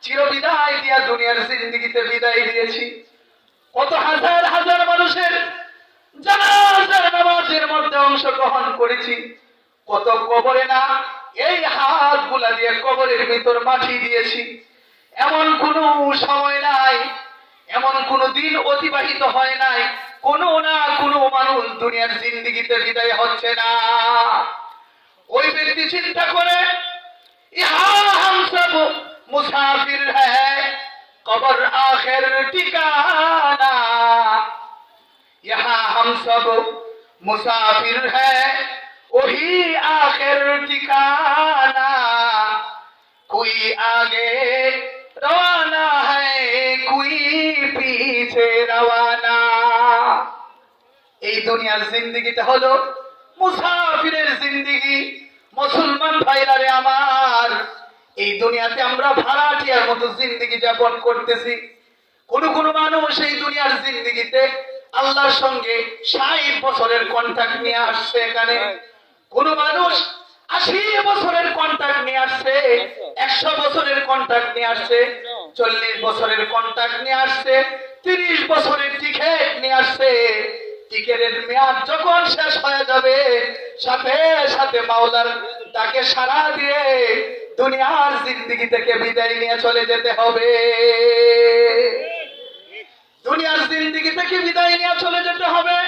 চিরবিদায় দিয়া দুনিয়ার জিন্দেগিতে বিদায় দিয়েছি। কত হাজার হাজার মানুষের জানাজার নামাজের মধ্যে অংশগ্রহণ করেছি। কত কবরে না এই হাতগুলা দিয়ে কবরের ভিতর মাটি দিয়েছি। এমন কোনো সময় নাই, এমন কোনো দিন অতিবাহিত হয় নাই কোনো না কোনো মানুষ দুনিয়ার জিন্দেগিতে বিদায় হচ্ছে না। ওই ব্যক্তি চিন্তা করে यहाँ हम सब मुसाफिर है, कब्र आखिर ठिकाना। यहाँ हम सब मुसाफिर है, वही आखिर ठिकाना। कोई आगे रवाना है, कोई पीछे रवाना। এই দুনিয়ার জিন্দেগিটা হলো মুসাফিরের জিন্দেগি। মুসলমান ভাইরা রে আমার, এই দুনিয়াতে আমরা ভাড়াটিয়ার মতো জিন্দেগি যাপন করতেছি। কোন কোন মানুষ এই দুনিয়ার জিন্দেগিতে আল্লাহর সঙ্গে 60 বছরের কন্ট্রাক্ট নিয়ে আসছে। এখানে কোন মানুষ 80 বছরের কন্ট্রাক্ট নিয়ে আসছে, 100 বছরের কন্ট্রাক্ট নিয়ে আসছে, 40 বছরের কন্ট্রাক্ট নিয়ে আসছে, 30 বছরের টিকেট নিয়ে আসছে। টিকেটের মেয়াদ যখন শেষ হয়ে যাবে, সাথে সাথে মাওলার তাকে সাড়া দিয়ে দুনিয়ার জিন্দেগি থেকে বিদায় নিয়ে চলে যেতে হবে। দুনিয়ার জিন্দেগি থেকে বিদায় নিয়ে চলে যেতে হবে।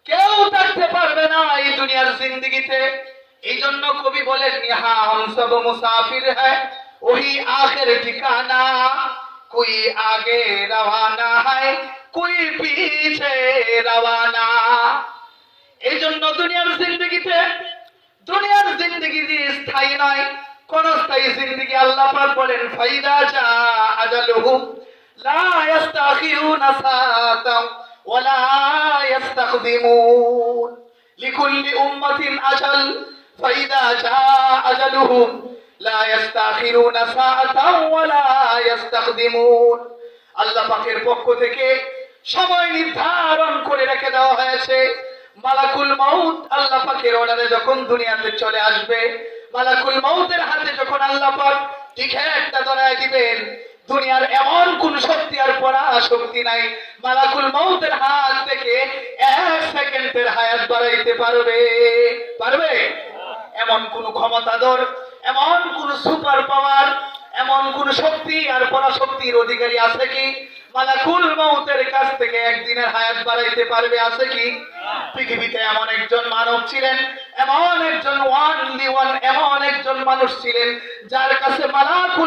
কেউ থাকতে পারবে না এই দুনিয়ার জিন্দেগিতে। এই জন্য কবি বলেন ইহা হাম সব মুসাফির হ্যায়, ওহি আখির ঠিকানা। कोई आगे रवाना है, कोई पीछे रवाना। এই জন্য দুনিয়ার জিন্দেগিতে, দুনিয়ার জিন্দেগি স্থায়ী নয়, কোন স্থায়ী জিন্দেগি আল্লাহ পাক বলেন ফাইদা জা আজালুহুম লা ইস্তাখিরুনা সাআতাও ওয়া লা ইস্তাকদিমুন। লিকুল্লি উম্মাতিন আজাল ফাইদা জা আজালুহুম লা ইস্তাখিরুনা সাআতাও ওয়া লা ইস্তাকদিমুন। আল্লাহ পাকের পক্ষ থেকে সময় নির্ধারণ করে রেখে দেওয়া হয়েছে। মালাকুল মাউত আল্লাহ পাকের অর্ডারে যখন দুনিয়াতে চলে আসবে, মালাকুল মাউতের হাতে যখন আল্লাহ পাক টিকেটটা ধরায় দিবেন, দুনিয়ার এমন কোন শক্তি আর পরাশক্তি নাই মালাকুল মাউতের হাত থেকে 1 সেকেন্ডের হায়াত বাড়াইতে পারবে? পারবে? এমন কোন ক্ষমতাধর, এমন কোন সুপার পাওয়ার, এমন কোন শক্তি আর পরাশক্তির অধিকারী আছে কি মালাকুল মাউতের কাছ থেকে একদিনের হায়াত বাড়াইতে পারবে? আছে কি? পৃথিবীতে এমন একজন মানব ছিলেন, এমন একজন ওয়ানলি ওয়ান, এমন একজন মানুষ ছিলেন যার কাছে মালাকুল